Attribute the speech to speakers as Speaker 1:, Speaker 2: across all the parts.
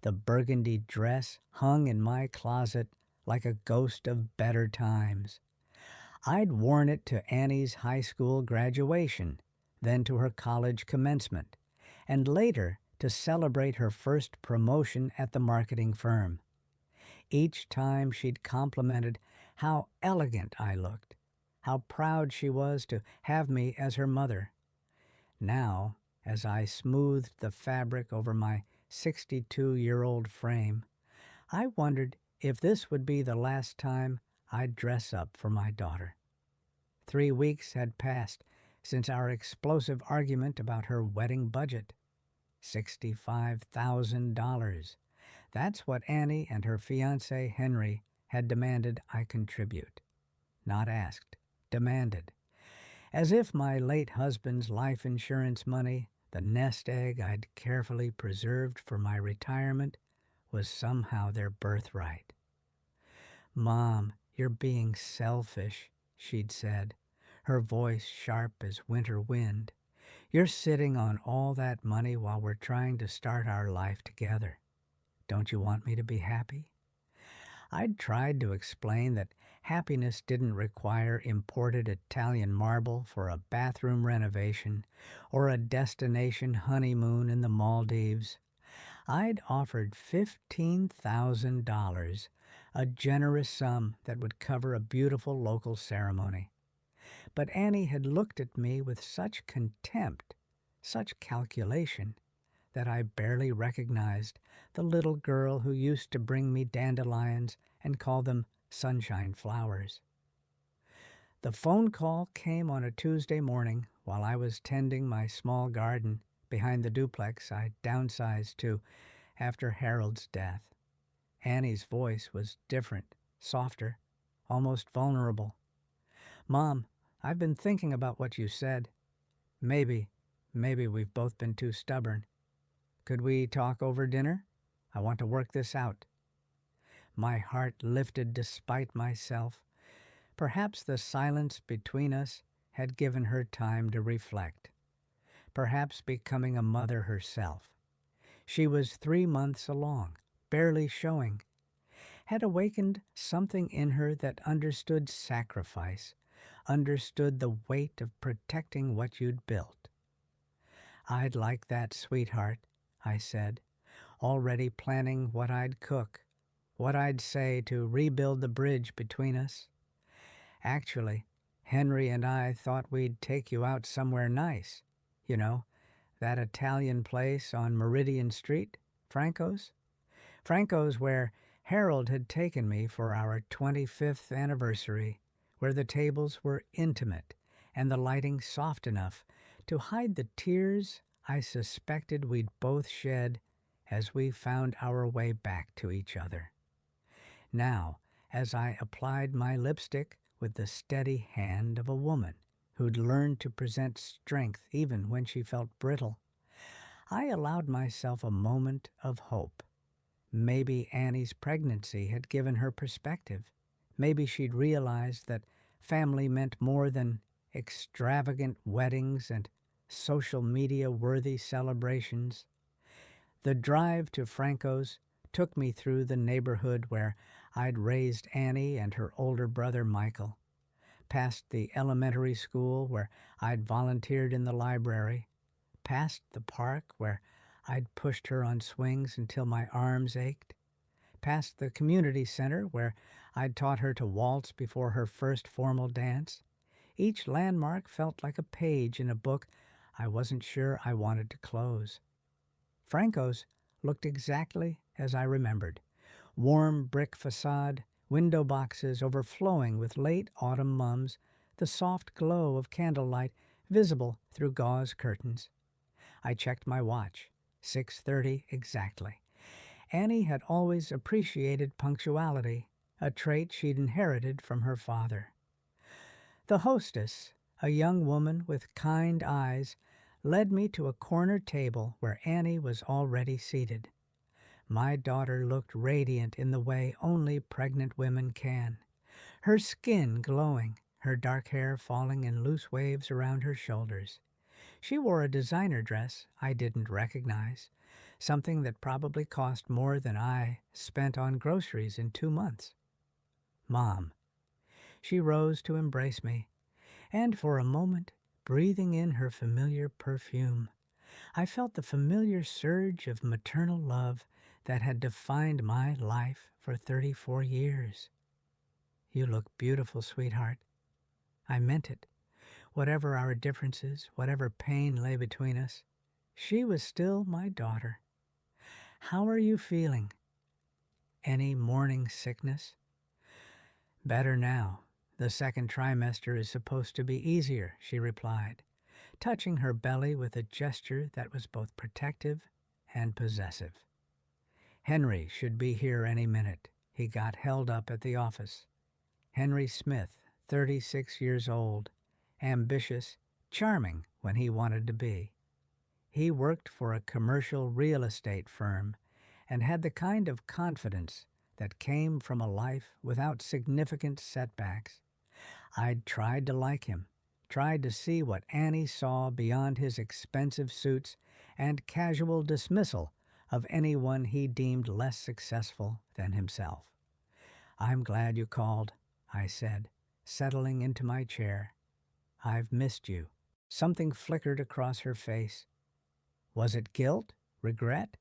Speaker 1: The burgundy dress hung in my closet like a ghost of better times. I'd worn it to Annie's high school graduation, then to her college commencement, and later to celebrate her first promotion at the marketing firm. Each time she'd complimented how elegant I looked, how proud she was to have me as her mother. Now, as I smoothed the fabric over my 62-year-old frame, I wondered if this would be the last time I'd dress up for my daughter. 3 weeks had passed since our explosive argument about her wedding budget. $65,000. That's what Annie and her fiancé Henry had demanded I contribute. Not asked, demanded. As if my late husband's life insurance money, the nest egg I'd carefully preserved for my retirement, was somehow their birthright. "Mom, you're being selfish," she'd said, her voice sharp as winter wind. "You're sitting on all that money while we're trying to start our life together. Don't you want me to be happy?" I'd tried to explain that happiness didn't require imported Italian marble for a bathroom renovation or a destination honeymoon in the Maldives. I'd offered $15,000, a generous sum that would cover a beautiful local ceremony. But Annie had looked at me with such contempt, such calculation, that I barely recognized the little girl who used to bring me dandelions and call them sunshine flowers. The phone call came on a Tuesday morning while I was tending my small garden behind the duplex I downsized to after Harold's death. Annie's voice was different, softer, almost vulnerable. "Mom, I've been thinking about what you said. Maybe we've both been too stubborn. Could we talk over dinner? I want to work this out." My heart lifted despite myself. Perhaps the silence between us had given her time to reflect. Perhaps becoming a mother herself. She was 3 months along, barely showing, had awakened something in her that understood sacrifice, understood the weight of protecting what you'd built. "I'd like that, sweetheart," I said, already planning what I'd cook, what I'd say to rebuild the bridge between us. "Actually, Henry and I thought we'd take you out somewhere nice. You know, that Italian place on Meridian Street, Franco's? Franco's where Harold had taken me for our 25th anniversary, where the tables were intimate and the lighting soft enough to hide the tears I suspected we'd both shed as we found our way back to each other. Now, as I applied my lipstick with the steady hand of a woman who'd learned to present strength even when she felt brittle, I allowed myself a moment of hope. Maybe Annie's pregnancy had given her perspective. Maybe she'd realized that family meant more than extravagant weddings and social media-worthy celebrations. The drive to Franco's took me through the neighborhood where I'd raised Annie and her older brother Michael, past the elementary school where I'd volunteered in the library, past the park where I'd pushed her on swings until my arms ached, past the community center where I'd taught her to waltz before her first formal dance. Each landmark felt like a page in a book I wasn't sure I wanted to close. Franco's looked exactly as I remembered. Warm brick facade, window boxes overflowing with late autumn mums, the soft glow of candlelight visible through gauze curtains. I checked my watch. 6:30 exactly. Annie had always appreciated punctuality, a trait she'd inherited from her father. The hostess, a young woman with kind eyes, led me to a corner table where Annie was already seated. My daughter looked radiant in the way only pregnant women can, her skin glowing, her dark hair falling in loose waves around her shoulders. She wore a designer dress I didn't recognize, something that probably cost more than I spent on groceries in 2 months. Mom. She rose to embrace me, and for a moment, breathing in her familiar perfume, I felt the familiar surge of maternal love that had defined my life for 34 years. You look beautiful, sweetheart. I meant it. Whatever our differences, whatever pain lay between us, she was still my daughter. How are you feeling? Any morning sickness? Better now. The second trimester is supposed to be easier, she replied, touching her belly with a gesture that was both protective and possessive. Henry should be here any minute. He got held up at the office. Henry Smith, 36 years old, ambitious, charming when he wanted to be. He worked for a commercial real estate firm and had the kind of confidence that came from a life without significant setbacks. I'd tried to like him, tried to see what Annie saw beyond his expensive suits and casual dismissal of anyone he deemed less successful than himself. I'm glad you called, I said, settling into my chair. I've missed you. Something flickered across her face. Was it guilt? Regret?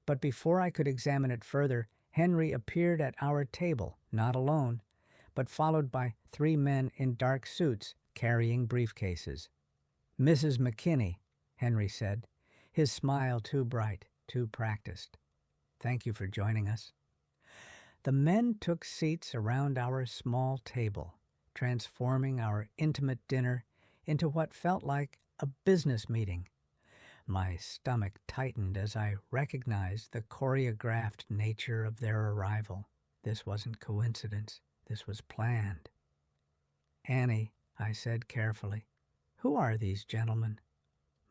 Speaker 1: But before I could examine it further, Henry appeared at our table, not alone, but followed by 3 men in dark suits carrying briefcases. Mrs. McKinney, Henry said, his smile too bright, too practiced. Thank you for joining us. The men took seats around our small table, transforming our intimate dinner into what felt like a business meeting. My stomach tightened as I recognized the choreographed nature of their arrival. This wasn't coincidence. This was planned. Annie, I said carefully, who are these gentlemen?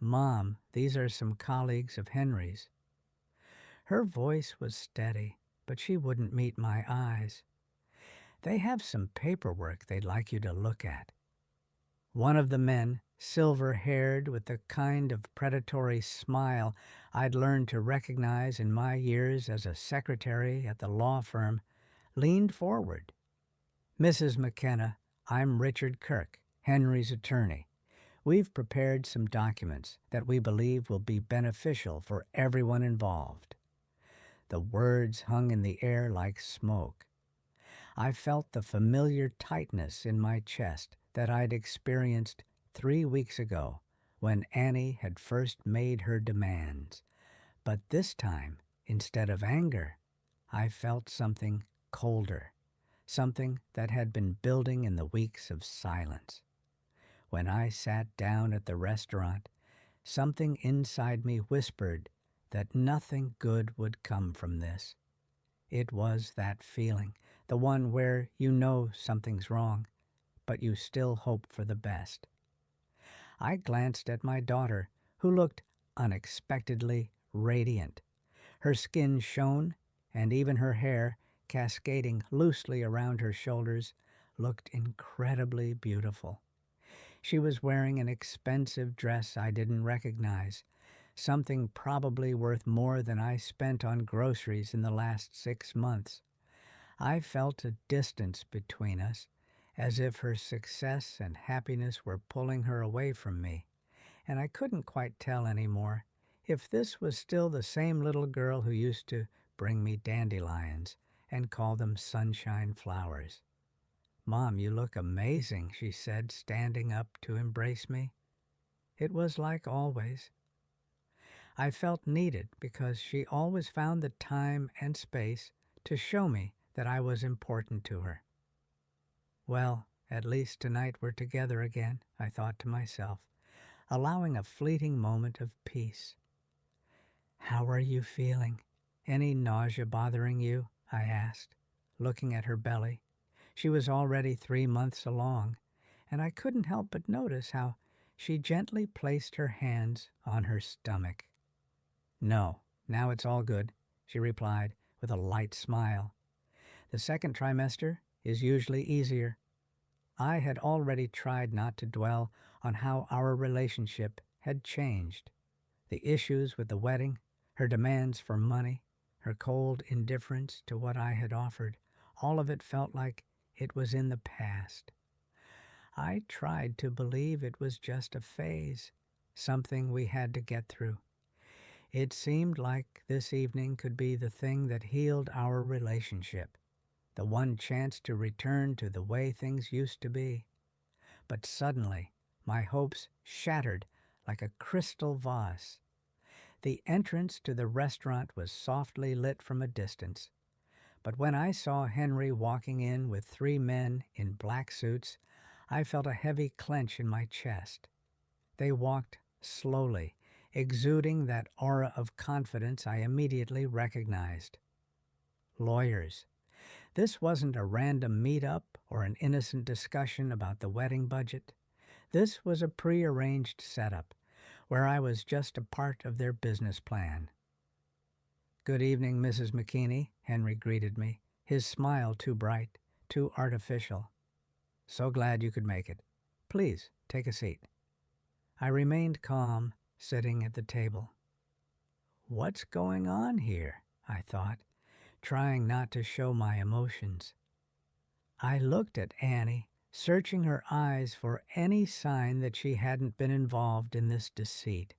Speaker 1: Mom, these are some colleagues of Henry's. Her voice was steady, but she wouldn't meet my eyes. They have some paperwork they'd like you to look at. One of the men, silver-haired with the kind of predatory smile I'd learned to recognize in my years as a secretary at the law firm, leaned forward. Mrs. McKenna, I'm Richard Kirk, Henry's attorney. We've prepared some documents that we believe will be beneficial for everyone involved. The words hung in the air like smoke. I felt the familiar tightness in my chest that I'd experienced 3 weeks ago when Annie had first made her demands. But this time, instead of anger, I felt something colder, something that had been building in the weeks of silence. When I sat down at the restaurant, something inside me whispered that nothing good would come from this. It was that feeling, the one where you know something's wrong, but you still hope for the best. I glanced at my daughter, who looked unexpectedly radiant. Her skin shone, and even her hair, cascading loosely around her shoulders, looked incredibly beautiful. She was wearing an expensive dress I didn't recognize, something probably worth more than I spent on groceries in the last 6 months. I felt a distance between us, as if her success and happiness were pulling her away from me, and I couldn't quite tell anymore if this was still the same little girl who used to bring me dandelions and call them sunshine flowers. Mom, you look amazing, she said, standing up to embrace me. It was like always. I felt needed because she always found the time and space to show me that I was important to her. Well, at least tonight we're together again, I thought to myself, allowing a fleeting moment of peace. How are you feeling? Any nausea bothering you? I asked, looking at her belly. She was already 3 months along, and I couldn't help but notice how she gently placed her hands on her stomach. No, now it's all good, she replied with a light smile. The second trimester is usually easier. I had already tried not to dwell on how our relationship had changed. The issues with the wedding, Her demands for money, her cold indifference to what I had offered, all of it felt like it was in the past. I tried to believe it was just a phase, something we had to get through. It seemed like this evening could be the thing that healed our relationship, the one chance to return to the way things used to be. But suddenly, my hopes shattered like a crystal vase. The entrance to the restaurant was softly lit from a distance, but when I saw Henry walking in with 3 men in black suits, I felt a heavy clench in my chest. They walked slowly, exuding that aura of confidence I immediately recognized. Lawyers. This wasn't a random meet-up or an innocent discussion about the wedding budget. This was a pre-arranged setup, where I was just a part of their business plan. "Good evening, Mrs. McKinney," Henry greeted me, his smile too bright, too artificial. "So glad you could make it. Please, take a seat." I remained calm, sitting at the table. What's going on here? I thought, trying not to show my emotions. I looked at Annie, searching her eyes for any sign that she hadn't been involved in this deceit.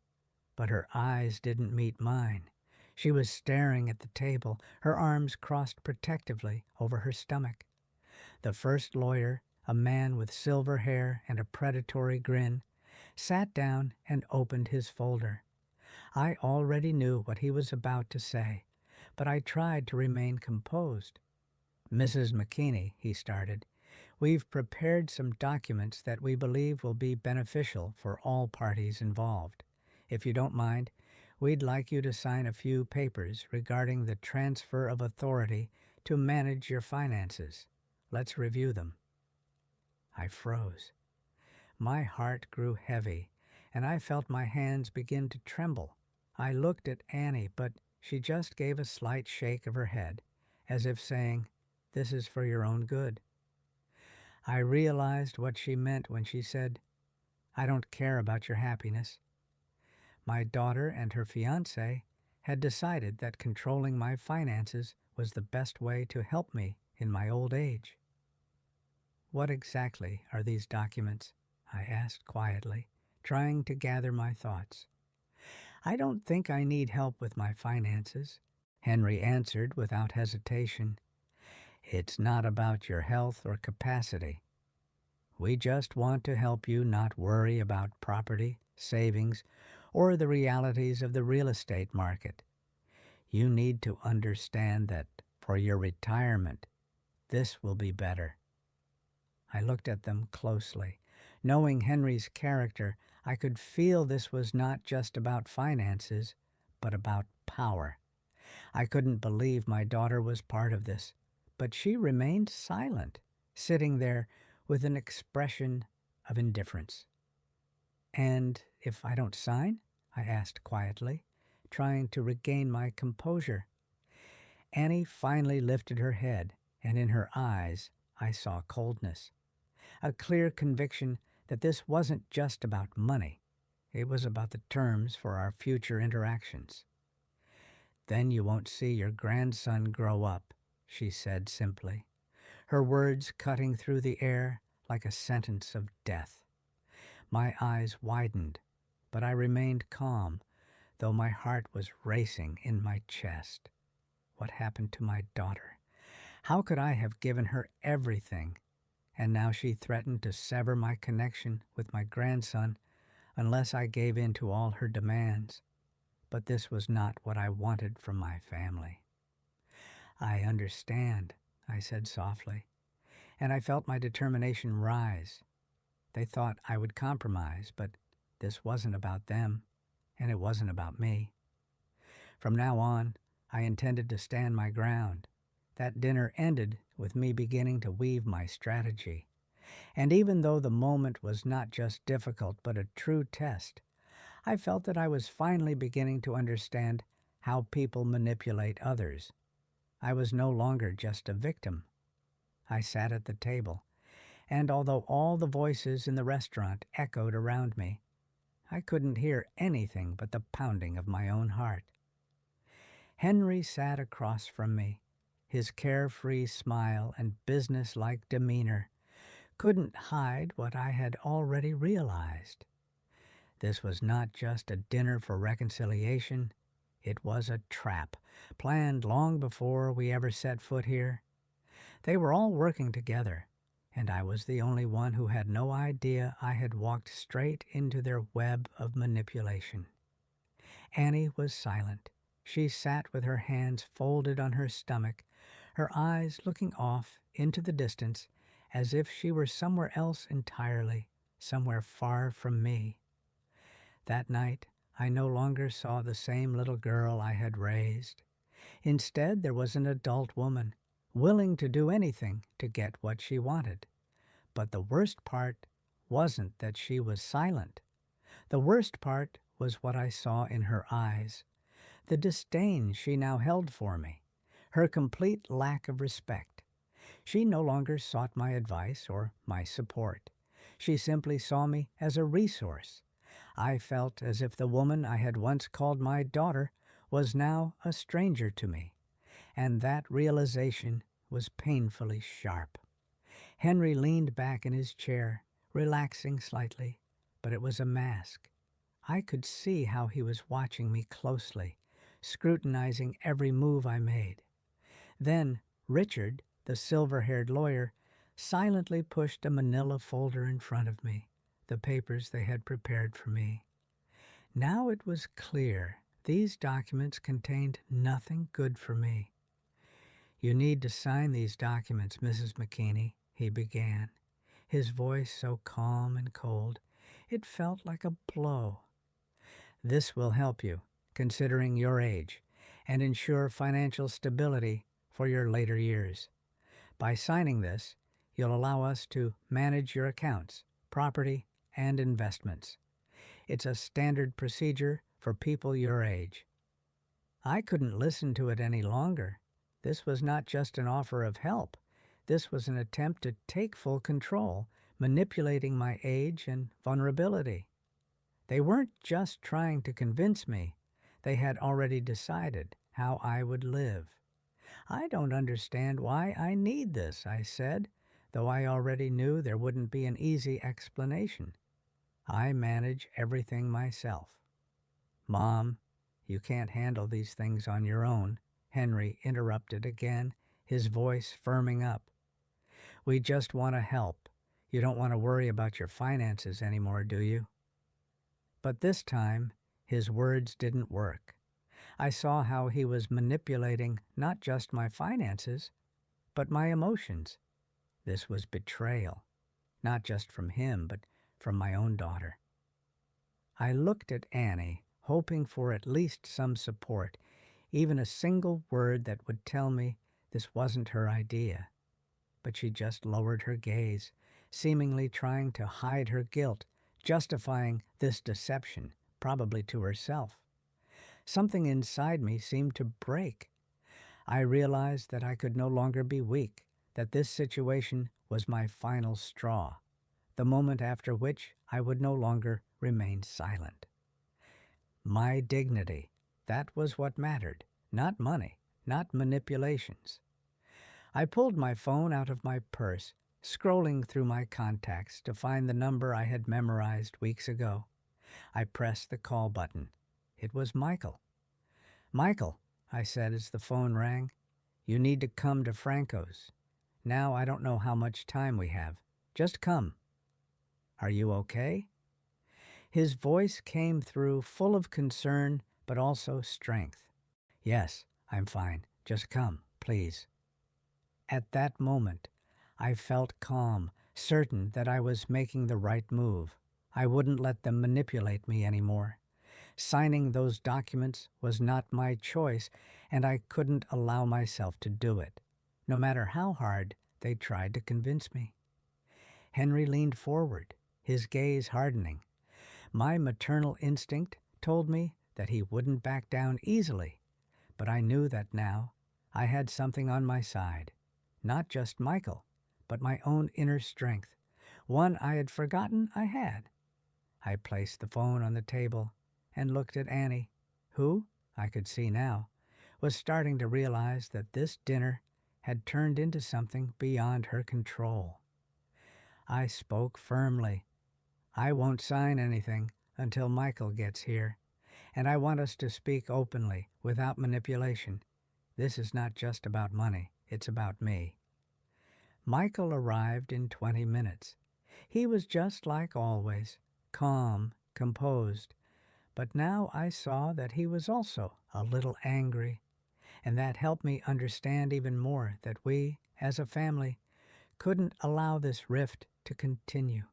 Speaker 1: But her eyes didn't meet mine. She was staring at the table, her arms crossed protectively over her stomach. The first lawyer, a man with silver hair and a predatory grin, sat down and opened his folder. I already knew what he was about to say, but I tried to remain composed. "Mrs. McKinney," he started, "we've prepared some documents that we believe will be beneficial for all parties involved. If you don't mind, we'd like you to sign a few papers regarding the transfer of authority to manage your finances. Let's review them." I froze. My heart grew heavy, and I felt my hands begin to tremble. I looked at Annie, but she just gave a slight shake of her head, as if saying, "This is for your own good." I realized what she meant when she said, "I don't care about your happiness." My daughter and her fiancé had decided that controlling my finances was the best way to help me in my old age. "What exactly are these documents?" I asked quietly, trying to gather my thoughts. "I don't think I need help with my finances," Henry answered without hesitation. "It's not about your health or capacity. We just want to help you not worry about property, savings, or the realities of the real estate market. You need to understand that for your retirement, this will be better." I looked at them closely. Knowing Henry's character, I could feel this was not just about finances, but about power. I couldn't believe my daughter was part of this, but she remained silent, sitting there with an expression of indifference. "And if I don't sign?" I asked quietly, trying to regain my composure. Annie finally lifted her head, and in her eyes I saw coldness. A clear conviction that this wasn't just about money. It was about the terms for our future interactions. "Then you won't see your grandson grow up," she said simply, her words cutting through the air like a sentence of death. My eyes widened, but I remained calm, though my heart was racing in my chest. What happened to my daughter? How could I have given her everything? And now she threatened to sever my connection with my grandson unless I gave in to all her demands. But this was not what I wanted from my family. "I understand," I said softly, and I felt my determination rise. They thought I would compromise, but this wasn't about them, and it wasn't about me. From now on, I intended to stand my ground. That dinner ended with me beginning to weave my strategy. And even though the moment was not just difficult but a true test, I felt that I was finally beginning to understand how people manipulate others. I was no longer just a victim. I sat at the table, and although all the voices in the restaurant echoed around me, I couldn't hear anything but the pounding of my own heart. Henry sat across from me. His carefree smile and businesslike demeanor couldn't hide what I had already realized. This was not just a dinner for reconciliation. It was a trap, planned long before we ever set foot here. They were all working together, and I was the only one who had no idea I had walked straight into their web of manipulation. Annie was silent. She sat with her hands folded on her stomach, her eyes looking off into the distance as if she were somewhere else entirely, somewhere far from me. That night, I no longer saw the same little girl I had raised. Instead, there was an adult woman, willing to do anything to get what she wanted. But the worst part wasn't that she was silent. The worst part was what I saw in her eyes, the disdain she now held for me, her complete lack of respect. She no longer sought my advice or my support. She simply saw me as a resource. I felt as if the woman I had once called my daughter was now a stranger to me, and that realization was painfully sharp. Henry leaned back in his chair, relaxing slightly, but it was a mask. I could see how he was watching me closely, scrutinizing every move I made. Then Richard, the silver-haired lawyer, silently pushed a manila folder in front of me, the papers they had prepared for me. Now it was clear these documents contained nothing good for me. "You need to sign these documents, Mrs. McKinney," he began, his voice so calm and cold it felt like a blow. "This will help you, considering your age, and ensure financial stability for your later years. By signing this, you'll allow us to manage your accounts, property, and investments. It's a standard procedure for people your age." I couldn't listen to it any longer. This was not just an offer of help. This was an attempt to take full control, manipulating my age and vulnerability. They weren't just trying to convince me. They had already decided how I would live. "I don't understand why I need this," I said, though I already knew there wouldn't be an easy explanation. "I manage everything myself." "Mom, you can't handle these things on your own," Henry interrupted again, his voice firming up. "We just want to help. You don't want to worry about your finances anymore, do you?" But this time, his words didn't work. I saw how he was manipulating not just my finances, but my emotions. This was betrayal, not just from him, but from my own daughter. I looked at Annie, hoping for at least some support, even a single word that would tell me this wasn't her idea. But she just lowered her gaze, seemingly trying to hide her guilt, justifying this deception, probably to herself. Something inside me seemed to break. I realized that I could no longer be weak, that this situation was my final straw, the moment after which I would no longer remain silent. My dignity, that was what mattered, not money, not manipulations. I pulled my phone out of my purse, scrolling through my contacts to find the number I had memorized weeks ago. I pressed the call button. It was Michael. "Michael," I said as the phone rang, "you need to come to Franco's. Now I don't know how much time we have. Just come." "Are you okay?" His voice came through full of concern, but also strength. "Yes, I'm fine. Just come, please." At that moment, I felt calm, certain that I was making the right move. I wouldn't let them manipulate me anymore. Signing those documents was not my choice, and I couldn't allow myself to do it, no matter how hard they tried to convince me. Henry leaned forward, his gaze hardening. My maternal instinct told me that he wouldn't back down easily, but I knew that now I had something on my side. Not just Michael, but my own inner strength, one I had forgotten I had. I placed the phone on the table and looked at Annie, who, I could see now, was starting to realize that this dinner had turned into something beyond her control. I spoke firmly. I won't sign anything until Michael gets here, and I want us to speak openly, without manipulation. This is not just about money, it's about me. Michael arrived in 20 minutes. He was just like always, calm, composed, but now I saw that he was also a little angry, and that helped me understand even more that we, as a family, couldn't allow this rift to continue.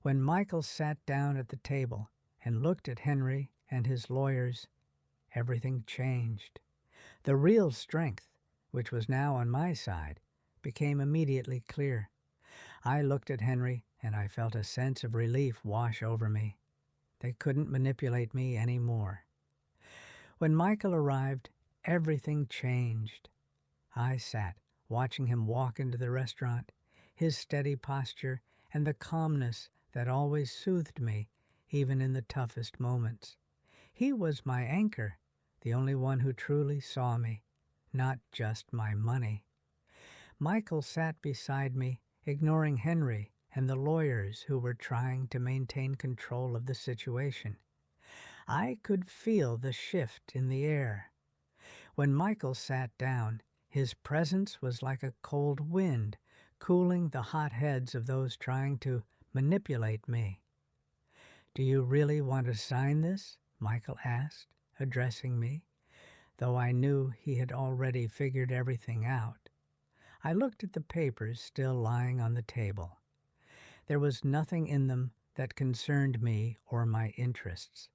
Speaker 1: When Michael sat down at the table and looked at Henry and his lawyers, everything changed. The real strength, which was now on my side, became immediately clear. I looked at Henry and I felt a sense of relief wash over me. They couldn't manipulate me any more. When Michael arrived, everything changed. I sat, watching him walk into the restaurant, his steady posture and the calmness that always soothed me, even in the toughest moments. He was my anchor, the only one who truly saw me, not just my money. Michael sat beside me, ignoring Henry and the lawyers who were trying to maintain control of the situation. I could feel the shift in the air. When Michael sat down, his presence was like a cold wind, cooling the hot heads of those trying to manipulate me. "Do you really want to sign this?" Michael asked, addressing me, though I knew he had already figured everything out. I looked at the papers still lying on the table. There was nothing in them that concerned me or my interests.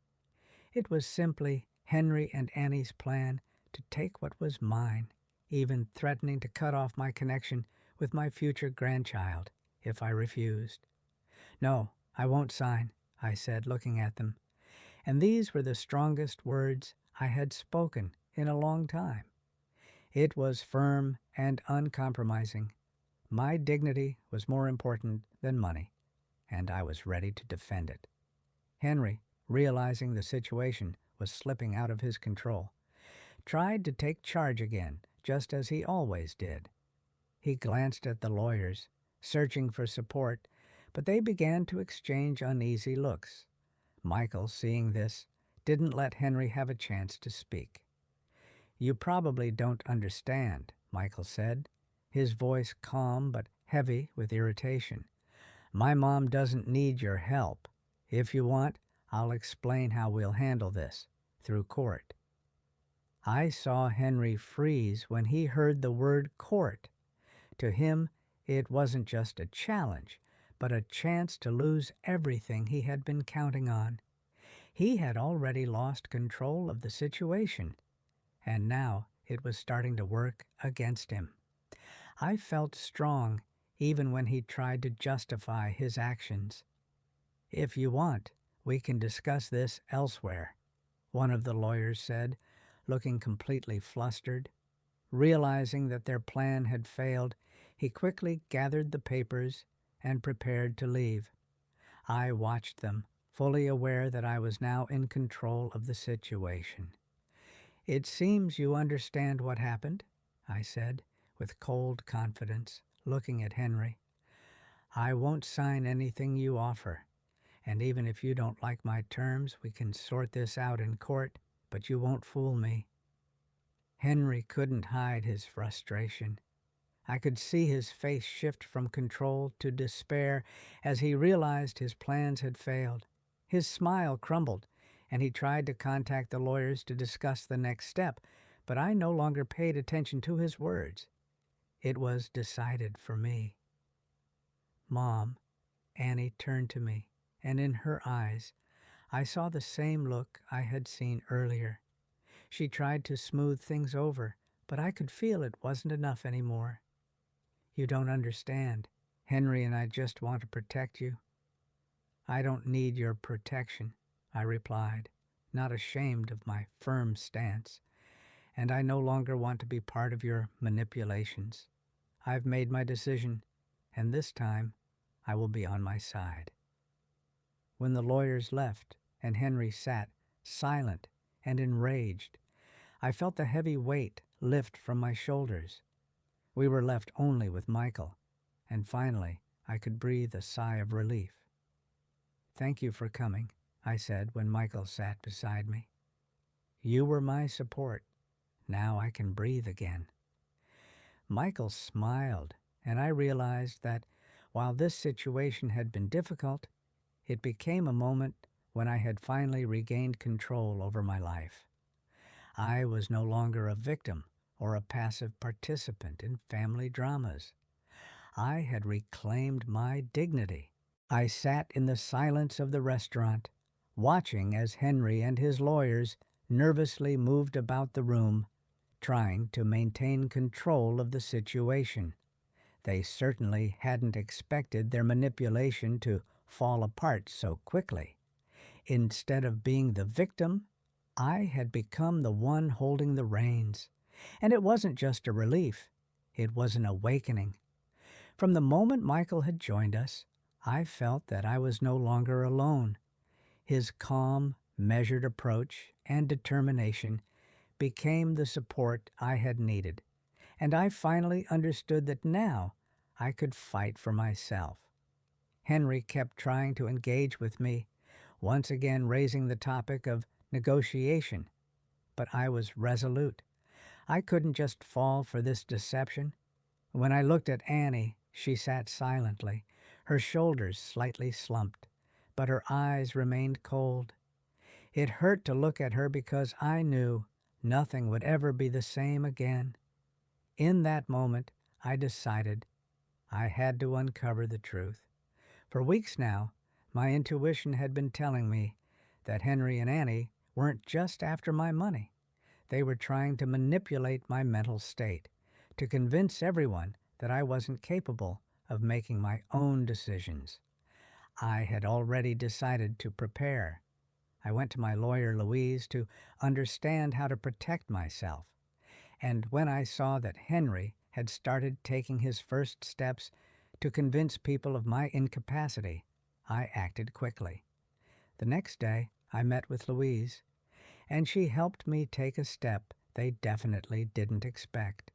Speaker 1: It was simply Henry and Annie's plan to take what was mine, even threatening to cut off my connection with my future grandchild if I refused. "No, I won't sign," I said, looking at them. And these were the strongest words I had spoken in a long time. It was firm and uncompromising. My dignity was more important than money, and I was ready to defend it. Henry, realizing the situation was slipping out of his control, tried to take charge again, just as he always did. He glanced at the lawyers, searching for support, but they began to exchange uneasy looks. Michael, seeing this, didn't let Henry have a chance to speak. "You probably don't understand," Michael said, his voice calm but heavy with irritation. "My mom doesn't need your help. If you want, I'll explain how we'll handle this, through court." I saw Henry freeze when he heard the word court. To him, it wasn't just a challenge, but a chance to lose everything he had been counting on. He had already lost control of the situation, and now it was starting to work against him. I felt strong even when he tried to justify his actions. "If you want, we can discuss this elsewhere," one of the lawyers said, looking completely flustered. Realizing that their plan had failed, he quickly gathered the papers and prepared to leave. I watched them, fully aware that I was now in control of the situation. "It seems you understand what happened," I said, with cold confidence, looking at Henry. "I won't sign anything you offer, and even if you don't like my terms, we can sort this out in court, but you won't fool me." Henry couldn't hide his frustration. I could see his face shift from control to despair as he realized his plans had failed. His smile crumbled, and he tried to contact the lawyers to discuss the next step, but I no longer paid attention to his words. It was decided for me. "Mom," Annie turned to me, and in her eyes I saw the same look I had seen earlier. She tried to smooth things over, but I could feel it wasn't enough anymore. "You don't understand. Henry and I just want to protect you." "I don't need your protection," I replied, not ashamed of my firm stance, "and I no longer want to be part of your manipulations. I've made my decision, and this time I will be on my side." When the lawyers left and Henry sat, silent and enraged, I felt the heavy weight lift from my shoulders. We were left only with Michael, and finally I could breathe a sigh of relief. "Thank you for coming," I said when Michael sat beside me. "You were my support. Now I can breathe again." Michael smiled, and I realized that while this situation had been difficult, it became a moment when I had finally regained control over my life. I was no longer a victim or a passive participant in family dramas. I had reclaimed my dignity. I sat in the silence of the restaurant, watching as Henry and his lawyers nervously moved about the room, trying to maintain control of the situation. They certainly hadn't expected their manipulation to fall apart so quickly. Instead of being the victim, I had become the one holding the reins. And it wasn't just a relief, it was an awakening. From the moment Michael had joined us, I felt that I was no longer alone. His calm, measured approach and determination became the support I had needed, and I finally understood that now I could fight for myself. Henry kept trying to engage with me, once again raising the topic of negotiation, but I was resolute. I couldn't just fall for this deception. When I looked at Annie, she sat silently, her shoulders slightly slumped, but her eyes remained cold. It hurt to look at her because I knew nothing would ever be the same again. In that moment, I decided I had to uncover the truth. For weeks now, my intuition had been telling me that Henry and Annie weren't just after my money. They were trying to manipulate my mental state, to convince everyone that I wasn't capable of making my own decisions. I had already decided to prepare. I went to my lawyer, Louise, to understand how to protect myself. And when I saw that Henry had started taking his first steps to convince people of my incapacity, I acted quickly. The next day, I met with Louise, and she helped me take a step they definitely didn't expect.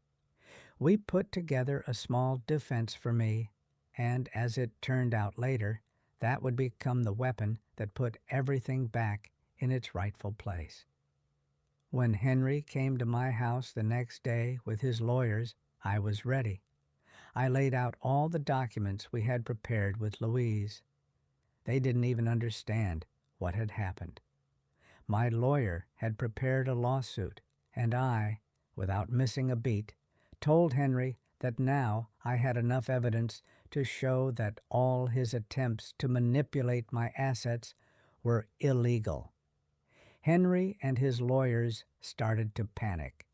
Speaker 1: We put together a small defense for me, and as it turned out later, that would become the weapon that put everything back in its rightful place. When Henry came to my house the next day with his lawyers, I was ready. I laid out all the documents we had prepared with Louise. They didn't even understand what had happened. My lawyer had prepared a lawsuit, and I, without missing a beat, told Henry that now I had enough evidence to show that all his attempts to manipulate my assets were illegal. Henry and his lawyers started to panic.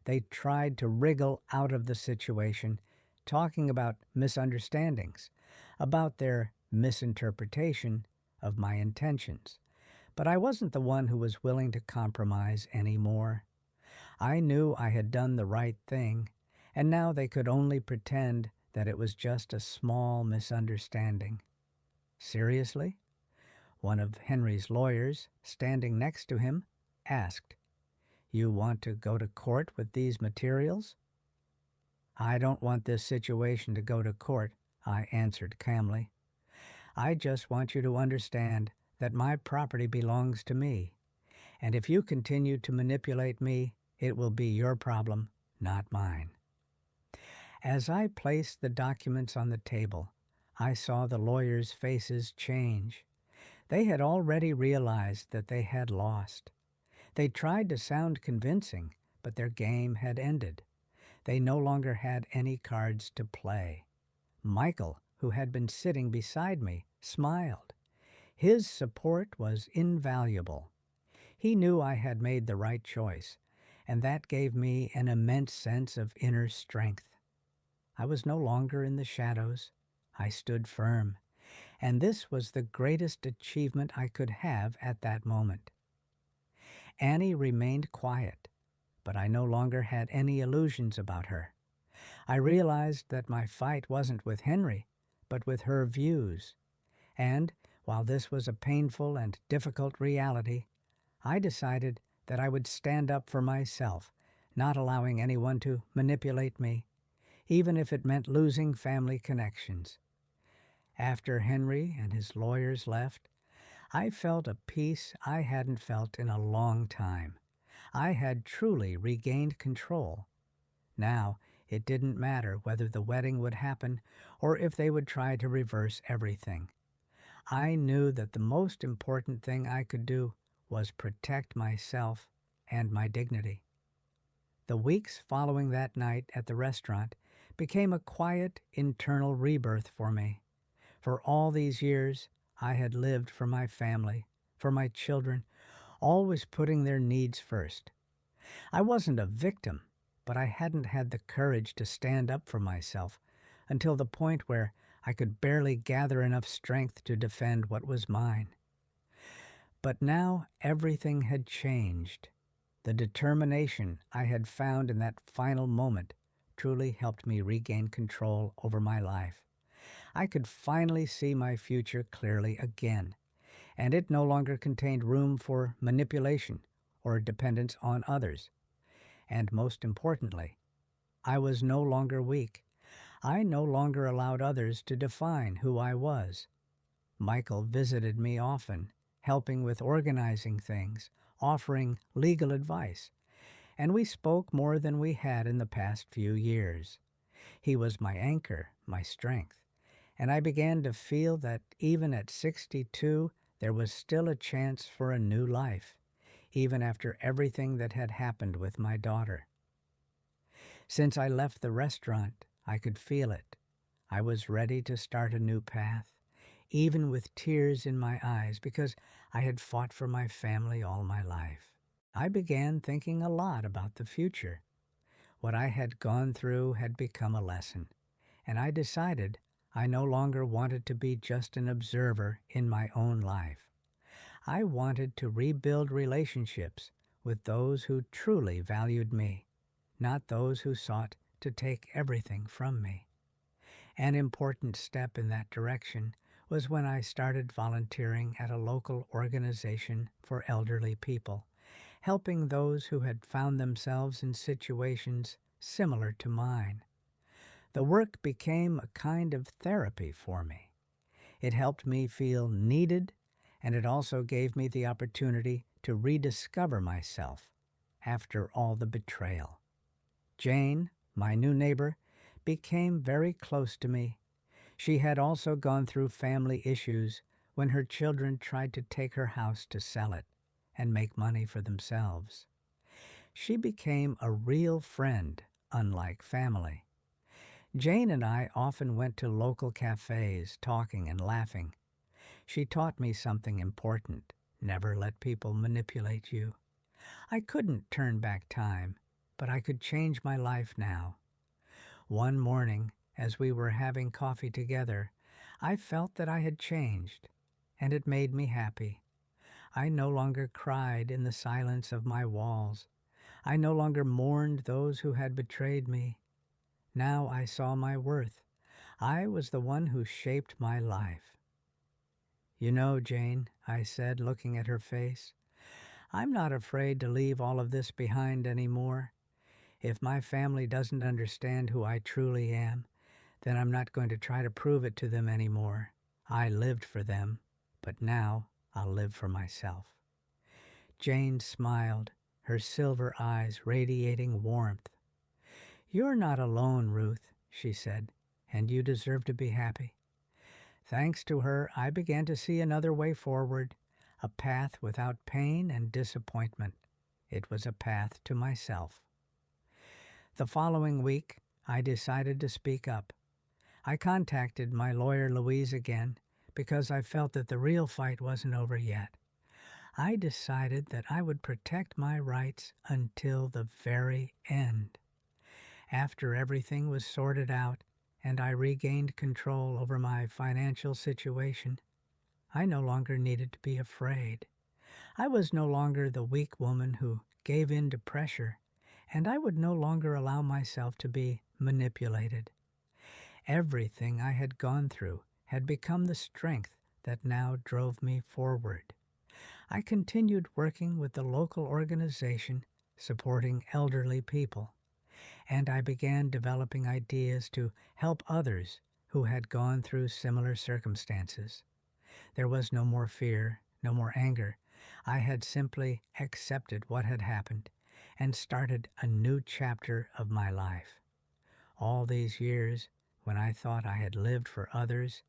Speaker 1: They tried to wriggle out of the situation, talking about misunderstandings, about their misinterpretation of my intentions. But I wasn't the one who was willing to compromise anymore. I knew I had done the right thing, and now they could only pretend that it was just a small misunderstanding. Seriously? One of Henry's lawyers, standing next to him, asked, "You want to go to court with these materials?" "I don't want this situation to go to court," I answered calmly. "I just want you to understand that my property belongs to me, and if you continue to manipulate me, it will be your problem, not mine." As I placed the documents on the table, I saw the lawyers' faces change. They had already realized that they had lost. They tried to sound convincing, but their game had ended. They no longer had any cards to play. Michael, who had been sitting beside me, smiled. His support was invaluable. He knew I had made the right choice, and that gave me an immense sense of inner strength. I was no longer in the shadows. I stood firm, and this was the greatest achievement I could have at that moment. Annie remained quiet, but I no longer had any illusions about her. I realized that my fight wasn't with Henry, but with her views. And, while this was a painful and difficult reality, I decided that I would stand up for myself, not allowing anyone to manipulate me, even if it meant losing family connections. After Henry and his lawyers left, I felt a peace I hadn't felt in a long time. I had truly regained control. Now, it didn't matter whether the wedding would happen or if they would try to reverse everything. I knew that the most important thing I could do was protect myself and my dignity. The weeks following that night at the restaurant became a quiet internal rebirth for me. For all these years, I had lived for my family, for my children, always putting their needs first. I wasn't a victim, but I hadn't had the courage to stand up for myself until the point where I could barely gather enough strength to defend what was mine. But now everything had changed. The determination I had found in that final moment truly helped me regain control over my life. I could finally see my future clearly again, and it no longer contained room for manipulation or dependence on others. And most importantly, I was no longer weak. I no longer allowed others to define who I was. Michael visited me often, helping with organizing things, offering legal advice, and we spoke more than we had in the past few years. He was my anchor, my strength, and I began to feel that even at 62, there was still a chance for a new life, even after everything that had happened with my daughter. Since I left the restaurant, I could feel it. I was ready to start a new path, even with tears in my eyes, because I had fought for my family all my life. I began thinking a lot about the future. What I had gone through had become a lesson, and I decided I no longer wanted to be just an observer in my own life. I wanted to rebuild relationships with those who truly valued me, not those who sought to take everything from me. An important step in that direction was when I started volunteering at a local organization for elderly people, helping those who had found themselves in situations similar to mine. The work became a kind of therapy for me. It helped me feel needed, and it also gave me the opportunity to rediscover myself after all the betrayal. Jane, my new neighbor, became very close to me. She had also gone through family issues when her children tried to take her house to sell it and make money for themselves. She became a real friend, unlike family. Jane and I often went to local cafes, talking and laughing. She taught me something important: never let people manipulate you. I couldn't turn back time, but I could change my life now. One morning, as we were having coffee together, I felt that I had changed, and it made me happy. I no longer cried in the silence of my walls. I no longer mourned those who had betrayed me. Now I saw my worth. I was the one who shaped my life. "You know, Jane," I said, looking at her face, "I'm not afraid to leave all of this behind anymore. If my family doesn't understand who I truly am, then I'm not going to try to prove it to them anymore. I lived for them, but now I'll live for myself." Jane smiled, her silver eyes radiating warmth. "You're not alone, Ruth," she said, "and you deserve to be happy." Thanks to her, I began to see another way forward, a path without pain and disappointment. It was a path to myself. The following week, I decided to speak up. I contacted my lawyer Louise again because I felt that the real fight wasn't over yet. I decided that I would protect my rights until the very end. After everything was sorted out and I regained control over my financial situation, I no longer needed to be afraid. I was no longer the weak woman who gave in to pressure, and I would no longer allow myself to be manipulated. Everything I had gone through had become the strength that now drove me forward. I continued working with the local organization supporting elderly people, and I began developing ideas to help others who had gone through similar circumstances. There was no more fear, no more anger. I had simply accepted what had happened and started a new chapter of my life. All these years, when I thought I had lived for others,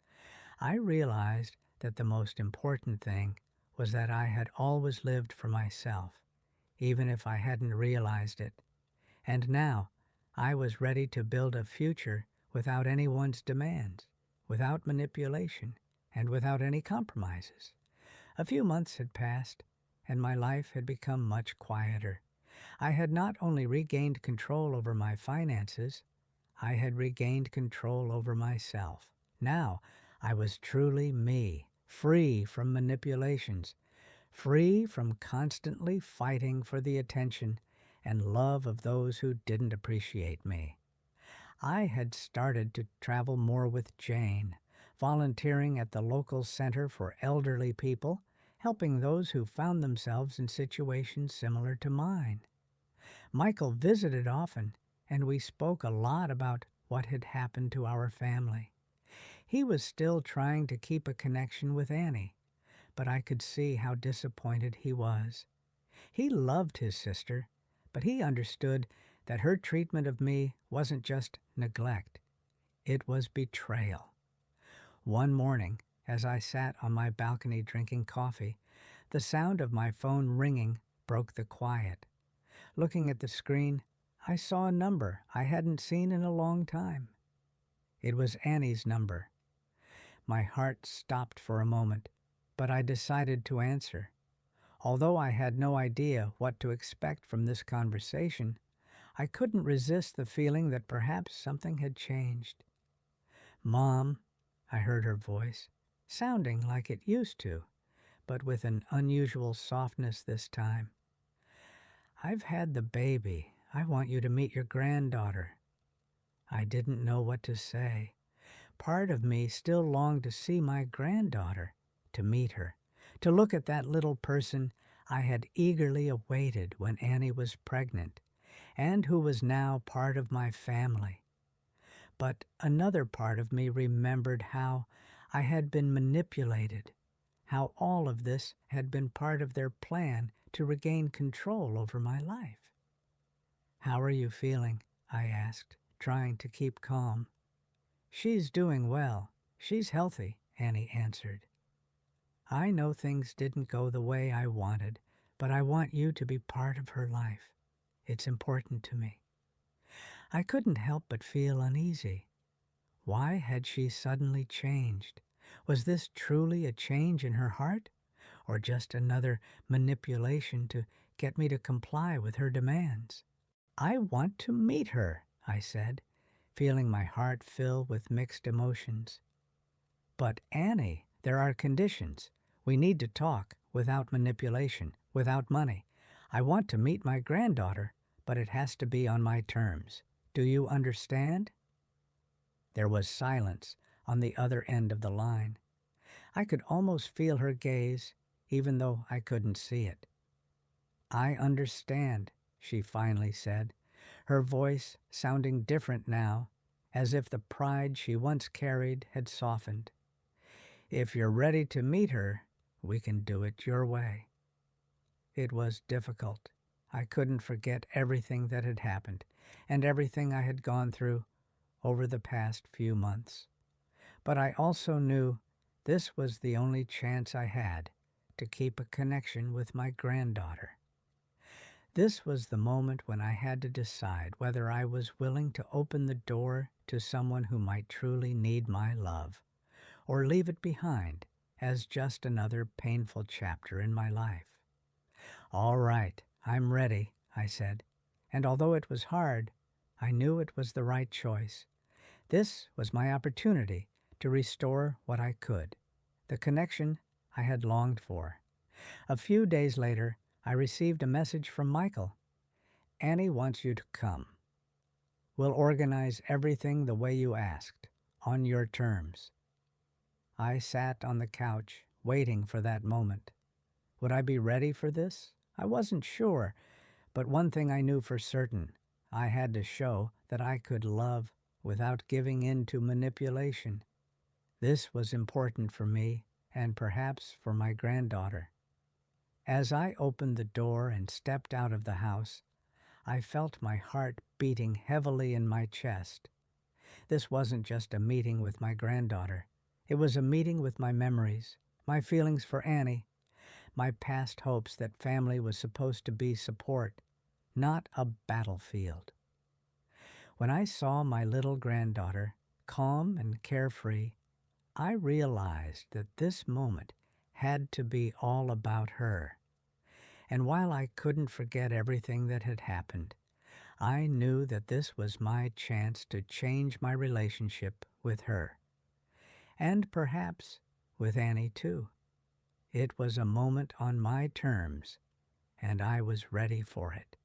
Speaker 1: I realized that the most important thing was that I had always lived for myself, even if I hadn't realized it. And now I was ready to build a future without anyone's demands, without manipulation, and without any compromises. A few months had passed, and my life had become much quieter. I had not only regained control over my finances, I had regained control over myself. Now I was truly me, free from manipulations, free from constantly fighting for the attention and love of those who didn't appreciate me. I had started to travel more with Jane, volunteering at the local center for elderly people, helping those who found themselves in situations similar to mine. Michael visited often, and we spoke a lot about what had happened to our family. He was still trying to keep a connection with Annie, but I could see how disappointed he was. He loved his sister, but he understood that her treatment of me wasn't just neglect. It was betrayal. One morning, as I sat on my balcony drinking coffee, the sound of my phone ringing broke the quiet. Looking at the screen, I saw a number I hadn't seen in a long time. It was Annie's number. My heart stopped for a moment, but I decided to answer. Although I had no idea what to expect from this conversation, I couldn't resist the feeling that perhaps something had changed. "Mom," I heard her voice, sounding like it used to, but with an unusual softness this time. "I've had the baby. I want you to meet your granddaughter." I didn't know what to say. Part of me still longed to see my granddaughter, to meet her, to look at that little person I had eagerly awaited when Annie was pregnant, and who was now part of my family. But another part of me remembered how I had been manipulated, how all of this had been part of their plan to regain control over my life. "How are you feeling?" I asked, trying to keep calm. "She's doing well. She's healthy," Annie answered. "I know things didn't go the way I wanted, but I want you to be part of her life. It's important to me." I couldn't help but feel uneasy. Why had she suddenly changed? Was this truly a change in her heart, or just another manipulation to get me to comply with her demands? "I want to meet her," I said, feeling my heart fill with mixed emotions. "But Annie, there are conditions. We need to talk without manipulation, without money. I want to meet my granddaughter, but it has to be on my terms. Do you understand?" There was silence on the other end of the line. I could almost feel her gaze, even though I couldn't see it. "I understand," she finally said, her voice sounding different now, as if the pride she once carried had softened. "If you're ready to meet her, we can do it your way." It was difficult. I couldn't forget everything that had happened and everything I had gone through over the past few months. But I also knew this was the only chance I had to keep a connection with my granddaughter. This was the moment when I had to decide whether I was willing to open the door to someone who might truly need my love, or leave it behind as just another painful chapter in my life. "All right, I'm ready," I said, and although it was hard, I knew it was the right choice. This was my opportunity to restore what I could, the connection I had longed for. A few days later, I received a message from Michael. "Annie wants you to come. We'll organize everything the way you asked, on your terms." I sat on the couch, waiting for that moment. Would I be ready for this? I wasn't sure, but one thing I knew for certain. I had to show that I could love without giving in to manipulation. This was important for me and perhaps for my granddaughter. As I opened the door and stepped out of the house, I felt my heart beating heavily in my chest. This wasn't just a meeting with my granddaughter. It was a meeting with my memories, my feelings for Annie, my past hopes that family was supposed to be support, not a battlefield. When I saw my little granddaughter, calm and carefree, I realized that this moment had to be all about her. And while I couldn't forget everything that had happened, I knew that this was my chance to change my relationship with her. And perhaps with Annie too. It was a moment on my terms, and I was ready for it.